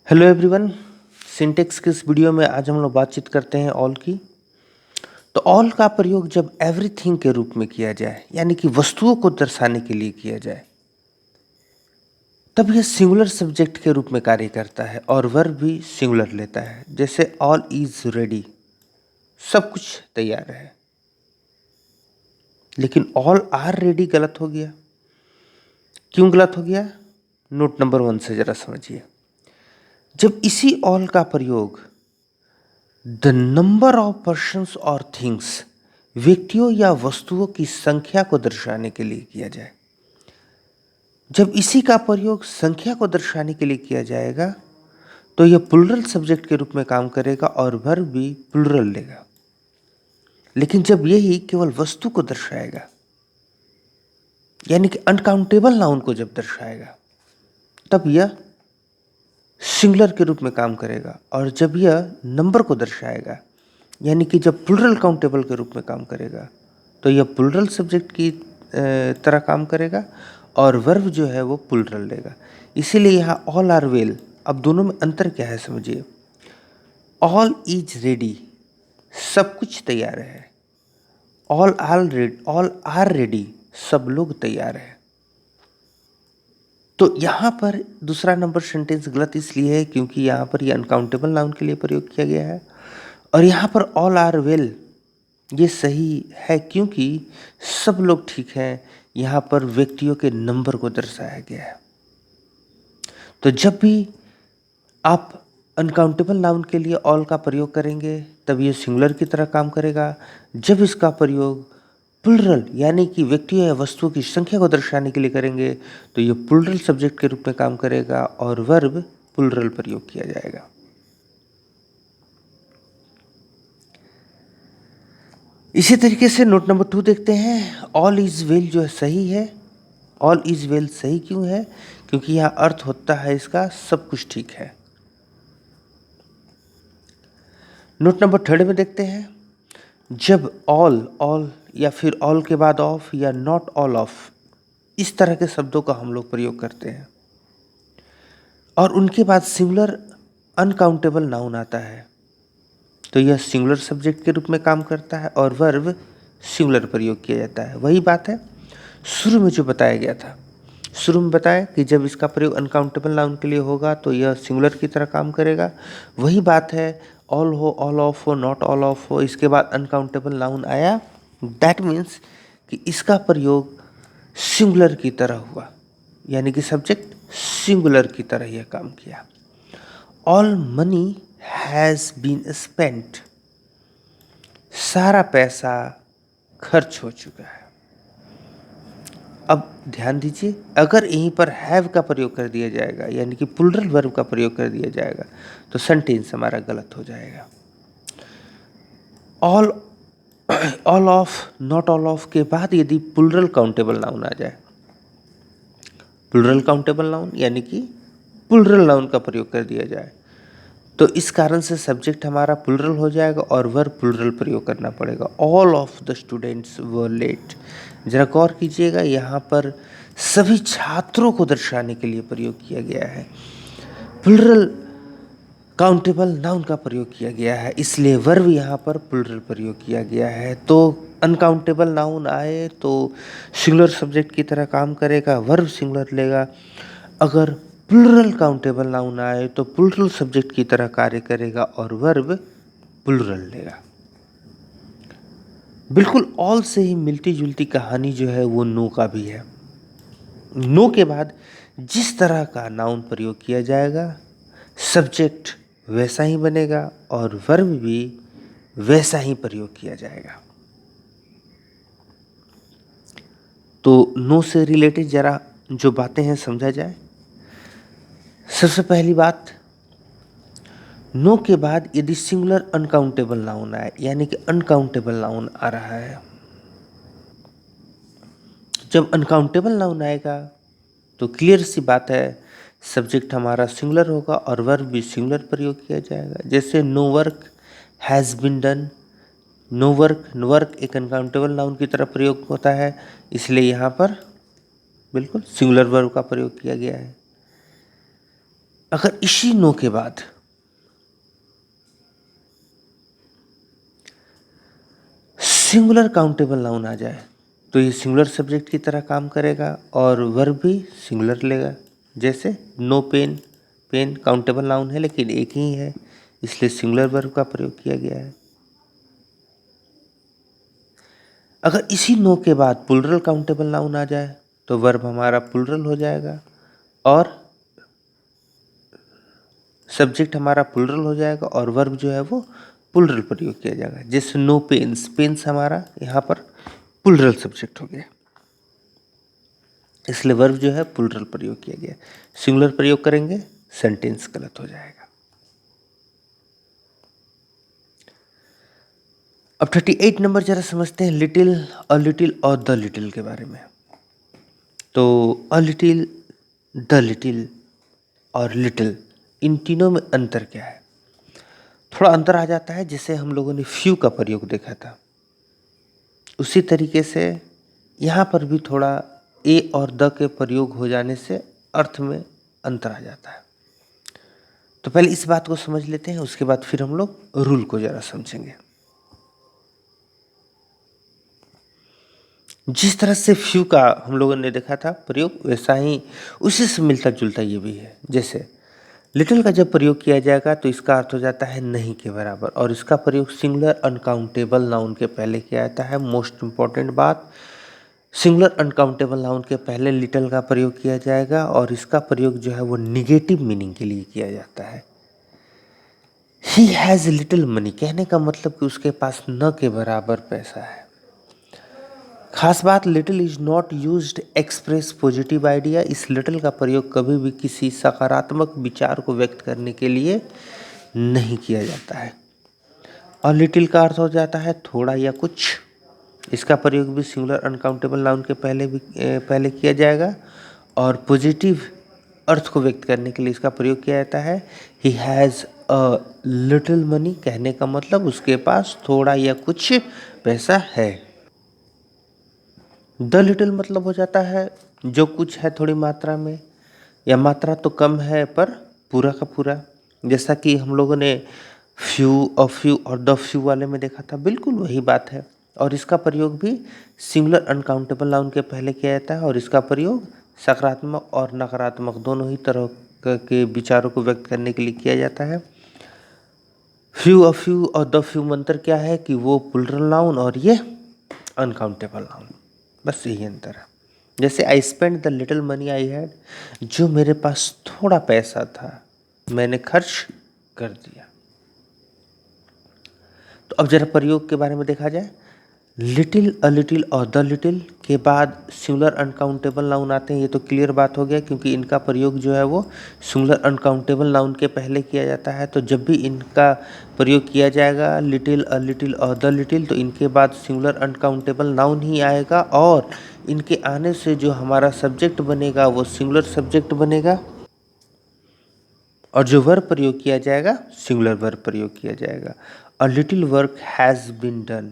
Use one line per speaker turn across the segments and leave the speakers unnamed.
Hello everyone. Syntax के इस video में आज हम लोग बातचीत करते हैं ऑल की। तो ऑल का प्रयोग जब एवरीथिंग के रूप में किया जाए यानी कि वस्तुओं को दर्शाने के लिए किया जाए तब यह सिंगुलर सब्जेक्ट के रूप में कार्य करता है और वर्ब भी सिंगुलर लेता है। जैसे ऑल इज रेडी, सब कुछ तैयार है। लेकिन ऑल आर रेडी गलत हो गया। क्यों गलत हो गया? नोट नंबर 1 से जरा समझिए। जब इसी ऑल का प्रयोग द नंबर ऑफ पर्सन्स और थिंग्स, व्यक्तियों या वस्तुओं की संख्या को दर्शाने के लिए किया जाए, जब इसी का प्रयोग संख्या को दर्शाने के लिए किया जाएगा तो यह प्लुरल सब्जेक्ट के रूप में काम करेगा और वर्ब भी प्लुरल लेगा। लेकिन जब यही केवल वस्तु को दर्शाएगा यानी कि अनकाउंटेबल नाउन को जब दर्शाएगा तब यह सिंगुलर के रूप में काम करेगा। और जब यह नंबर को दर्शाएगा यानी कि जब प्लुरल काउंटेबल के रूप में काम करेगा तो यह प्लुरल सब्जेक्ट की तरह काम करेगा और वर्ब जो है वो प्लुरल लेगा। इसीलिए यहाँ ऑल आर वेल। अब दोनों में अंतर क्या है समझिए। ऑल इज रेडी, सब कुछ तैयार है। ऑल आर रेडी, सब लोग तैयार है। तो यहाँ पर दूसरा नंबर सेंटेंस गलत इसलिए है क्योंकि यहाँ पर ये अनकाउंटेबल नाउन के लिए प्रयोग किया गया है। और यहाँ पर ऑल आर वेल ये सही है क्योंकि सब लोग ठीक हैं। यहाँ पर व्यक्तियों के नंबर को दर्शाया गया है। तो जब भी आप अनकाउंटेबल नाउन के लिए ऑल का प्रयोग करेंगे तब ये सिंगुलर की तरह काम करेगा। जब इसका प्रयोग प्लुरल यानी कि व्यक्तियों या वस्तुओं की संख्या को दर्शाने के लिए करेंगे तो ये प्लुरल सब्जेक्ट के रूप में काम करेगा और वर्ब प्लुरल प्रयोग किया जाएगा। इसी तरीके से नोट नंबर 2 देखते हैं। ऑल इज वेल जो है सही है। ऑल इज वेल सही क्यों है? क्योंकि यहाँ अर्थ होता है इसका सब कुछ ठीक है। नोट नंबर 3 में देखते हैं। जब ऑल या फिर ऑल के बाद ऑफ या नॉट ऑल ऑफ इस तरह के शब्दों का हम लोग प्रयोग करते हैं और उनके बाद सिंगुलर अनकाउंटेबल नाउन आता है तो यह सिंगुलर सब्जेक्ट के रूप में काम करता है और वर्ब सिंगुलर प्रयोग किया जाता है। वही बात है शुरू में जो बताया गया था। शुरू में बताया कि जब इसका प्रयोग अनकाउंटेबल नाउन के लिए होगा तो यह सिंगुलर की तरह काम करेगा। वही बात है ऑल हो, ऑल ऑफ हो, नॉट ऑल ऑफ हो, इसके बाद अनकाउंटेबल नाउन आया। दैट मीन्स कि इसका प्रयोग सिंगुलर की तरह हुआ यानी कि सब्जेक्ट सिंगुलर की तरह यह काम किया। All money has been spent, सारा पैसा खर्च हो चुका है। अब ध्यान दीजिए, अगर यहीं पर हैव का प्रयोग कर दिया जाएगा यानी कि प्लुरल वर्ब का प्रयोग कर दिया जाएगा तो सेंटेंस हमारा गलत हो जाएगा। All of, not all of के बाद यदि प्लुरल काउंटेबल नाउन आ जाए, प्लुरल काउंटेबल नाउन यानी कि प्लुरल नाउन का प्रयोग कर दिया जाए तो इस कारण से सब्जेक्ट हमारा प्लुरल हो जाएगा और वर्ब प्लुरल प्रयोग करना पड़ेगा। All of the students were late. जरा गौर कीजिएगा, यहाँ पर सभी छात्रों को दर्शाने के लिए प्रयोग किया गया है। प्लुरल काउंटेबल नाउन का प्रयोग किया गया है इसलिए वर्ब यहाँ पर प्लुरल प्रयोग किया गया है। तो अनकाउंटेबल नाउन आए तो सिंगुलर सब्जेक्ट की तरह काम करेगा, वर्ब सिंगुलर लेगा। अगर प्लुरल काउंटेबल नाउन आए तो प्लुरल सब्जेक्ट की तरह कार्य करेगा और वर्ब प्लुरल लेगा। बिल्कुल ऑल से ही मिलती जुलती कहानी जो है वो नो का भी है। नो के बाद जिस तरह का नाउन प्रयोग किया जाएगा सब्जेक्ट वैसा ही बनेगा और वर्ब भी वैसा ही प्रयोग किया जाएगा। तो नो से रिलेटेड जरा जो बातें हैं समझा जाए। सबसे पहली बात, नो के बाद यदि सिंगुलर अनकाउंटेबल नाउन आए यानी कि अनकाउंटेबल नाउन आ रहा है, जब अनकाउंटेबल नाउन आएगा तो क्लियर सी बात है सब्जेक्ट हमारा सिंगुलर होगा और वर्ब भी सिंगुलर प्रयोग किया जाएगा। जैसे no work has been done. No work एक अनकाउंटेबल नाउन की तरह प्रयोग होता है इसलिए यहाँ पर बिल्कुल सिंगुलर वर्ब का प्रयोग किया गया है। अगर इसी नो के बाद सिंगुलर काउंटेबल नाउन आ जाए तो ये सिंगुलर सब्जेक्ट की तरह काम करेगा और वर्ब भी सिंगुलर लेगा। जैसे no pen, pen countable noun है लेकिन एक ही है, इसलिए सिंगुलर वर्ब का प्रयोग किया गया है। अगर इसी नो के बाद प्लुरल काउंटेबल नाउन आ जाए तो वर्ब हमारा प्लुरल हो जाएगा और सब्जेक्ट हमारा प्लुरल हो जाएगा और वर्ब जो है वो प्लुरल प्रयोग किया जाएगा। जैसे नो पेन्स, पेन्स हमारा यहाँ पर प्लुरल सब्जेक्ट हो गया, इसलिए वर्ब जो है प्लुरल प्रयोग किया गया। सिंगुलर प्रयोग करेंगे सेंटेंस गलत हो जाएगा। अब 38 नंबर जरा समझते हैं लिटिल, अ लिटिल और द लिटिल के बारे में। तो अ लिटिल, द लिटिल और लिटिल, इन तीनों में अंतर क्या है? थोड़ा अंतर आ जाता है। जैसे हम लोगों ने फ्यू का प्रयोग देखा था, उसी तरीके से यहाँ पर भी थोड़ा ए और द के प्रयोग हो जाने से अर्थ में अंतर आ जाता है। तो पहले इस बात को समझ लेते हैं, उसके बाद फिर हम लोग रूल को जरा समझेंगे। जिस तरह से फ्यू का हम लोगों ने देखा था प्रयोग, वैसा ही उसी से मिलता जुलता ये भी है। जैसे लिटिल का जब प्रयोग किया जाएगा तो इसका अर्थ हो जाता है नहीं के बराबर, और इसका प्रयोग सिंगुलर अनकाउंटेबल नाउन के पहले किया जाता है। मोस्ट इंपॉर्टेंट बात, सिंगुलर अनकाउंटेबल नाउन के पहले लिटिल का प्रयोग किया जाएगा और इसका प्रयोग जो है वो निगेटिव मीनिंग के लिए किया जाता है। ही हैज़ लिटिल मनी, कहने का मतलब कि उसके पास न के बराबर पैसा है। खास बात, little is not used express positive idea. इस लिटिल का प्रयोग कभी भी किसी सकारात्मक विचार को व्यक्त करने के लिए नहीं किया जाता है। और लिटिल का अर्थ हो जाता है थोड़ा या कुछ। इसका प्रयोग भी सिंगुलर अनकाउंटेबल नाउन के पहले किया जाएगा और पॉजिटिव अर्थ को व्यक्त करने के लिए इसका प्रयोग किया जाता है। He has a little money, कहने का मतलब उसके पास थोड़ा या कुछ पैसा है। द लिटिल मतलब हो जाता है जो कुछ है थोड़ी मात्रा में, या मात्रा तो कम है पर पूरा का पूरा। जैसा कि हम लोगों ने फ्यू और द फ्यू वाले में देखा था, बिल्कुल वही बात है। और इसका प्रयोग भी सिंगुलर अनकाउंटेबल नाउन के पहले किया जाता है और इसका प्रयोग सकारात्मक और नकारात्मक दोनों ही तरह के विचारों को व्यक्त करने के लिए किया जाता है। फ्यू और द फ्यू में अंतर क्या है कि वो प्लुरल नाउन और ये अनकाउंटेबल नाउन, बस यही अंतर है। जैसे I spend the little money I had, जो मेरे पास थोड़ा पैसा था मैंने खर्च कर दिया। तो अब जरा प्रयोग के बारे में देखा जाए। लिटिल, अ लिटिल और द लिटिल के बाद सिंगुलर अनकाउंटेबल नाउन आते हैं। ये तो क्लियर बात हो गया क्योंकि इनका प्रयोग जो है वो सिंगुलर अनकाउंटेबल नाउन के पहले किया जाता है। तो जब भी इनका प्रयोग किया जाएगा लिटिल, अ लिटिल और द लिटिल, तो इनके बाद सिंगुलर अनकाउंटेबल नाउन ही आएगा और इनके आने से जो हमारा सब्जेक्ट बनेगा वो सिंगुलर सब्जेक्ट बनेगा और जो वर्ब प्रयोग किया जाएगा सिंगुलर वर्ब प्रयोग किया जाएगा। A little work has been done,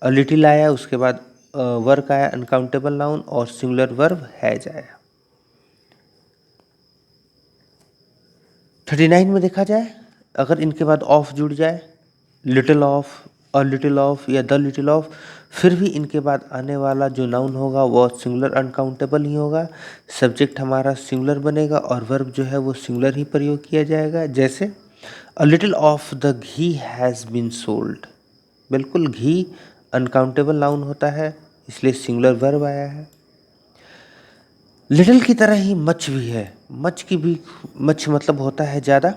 a little आया, उसके बाद वर्क आया अनकाउंटेबल नाउन और सिंगुलर वर्ब हैज आया। 39 में देखा जाए, अगर इनके बाद ऑफ जुड़ जाए, little of, a little of या द लिटिल ऑफ, फिर भी इनके बाद आने वाला जो नाउन होगा वो सिंगुलर अनकाउंटेबल ही होगा। सब्जेक्ट हमारा सिंगुलर बनेगा और वर्ब जो है वो सिंगुलर ही प्रयोग किया जाएगा। जैसे a little of the ghee has been sold, बिल्कुल घी अनकाउंटेबल नाउन होता है इसलिए सिंगुलर वर्ब आया है। लिटिल की तरह ही मच भी है। मच की भी, मच मतलब होता है ज़्यादा।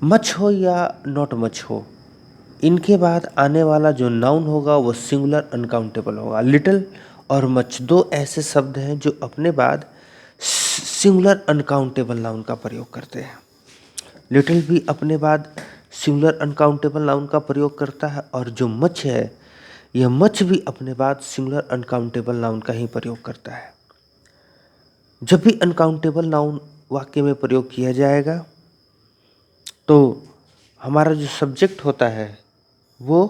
मच हो या नॉट मच हो, इनके बाद आने वाला जो नाउन होगा वो सिंगुलर अनकाउंटेबल होगा। लिटिल और मच दो ऐसे शब्द हैं जो अपने बाद सिंगुलर अनकाउंटेबल नाउन का प्रयोग करते हैं। लिटिल भी अपने बाद सिंगुलर अनकाउंटेबल नाउन का प्रयोग करता है और जो मच है यह मच भी अपने बाद सिंगुलर अनकाउंटेबल नाउन का ही प्रयोग करता है। जब भी अनकाउंटेबल नाउन वाक्य में प्रयोग किया जाएगा तो हमारा जो सब्जेक्ट होता है वो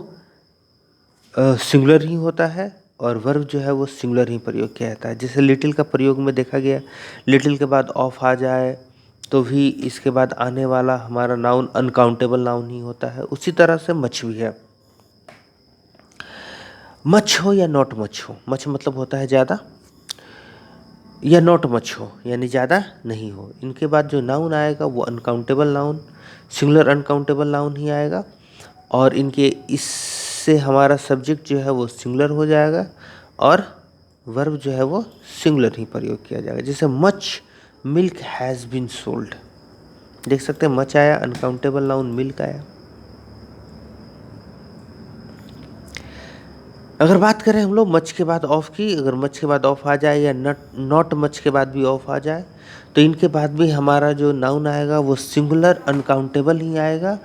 सिंगुलर ही होता है और वर्ब जो है वो सिंगुलर ही प्रयोग किया जाता है। जैसे लिटिल का प्रयोग में देखा गया, लिटिल के बाद ऑफ आ जाए तो भी इसके बाद आने वाला हमारा नाउन अनकाउंटेबल नाउन ही होता है। उसी तरह से मच भी है। मच हो या नॉट मच हो, मच मतलब होता है ज़्यादा, या नॉट मच हो यानी ज़्यादा नहीं हो, इनके बाद जो नाउन आएगा वो uncountable noun, singular uncountable noun ही आएगा। और इनके इससे हमारा सब्जेक्ट जो है वो सिंगुलर हो जाएगा और वर्ब जो है वो सिंगुलर ही प्रयोग किया जाएगा। जैसे much milk has been sold, देख सकते हैं मच आया, अनकाउंटेबल नाउन मिल्क आया। अगर बात करें हम लोग मच के बाद ऑफ की, अगर मच के बाद ऑफ आ जाए या नॉट मच के बाद भी ऑफ आ जाए, तो इनके बाद भी हमारा जो नाउन आएगा वो सिंगुलर अनकाउंटेबल ही आएगा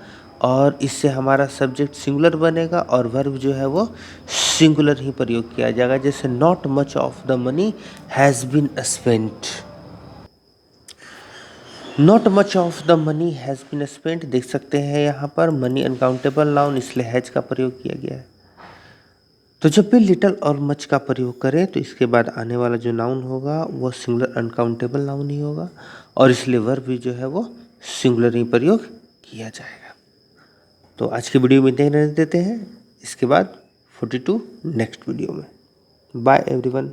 और इससे हमारा सब्जेक्ट सिंगुलर बनेगा और वर्ब जो है वो सिंगुलर ही प्रयोग किया जाएगा। जैसे not much of the money has been spent, not much of the money has been spent, देख सकते हैं यहाँ पर मनी अनकाउंटेबल नाउन इसलिए हैज का प्रयोग किया गया है। तो जब भी लिटल और मच का प्रयोग करें तो इसके बाद आने वाला जो नाउन होगा वो सिंगुलर अनकाउंटेबल नाउन ही होगा और इसलिए वर्ब भी जो है वो सिंगुलर ही प्रयोग किया जाएगा। तो आज की वीडियो में इतना ही रहने देते हैं, इसके बाद 42 नेक्स्ट वीडियो में। Bye everyone.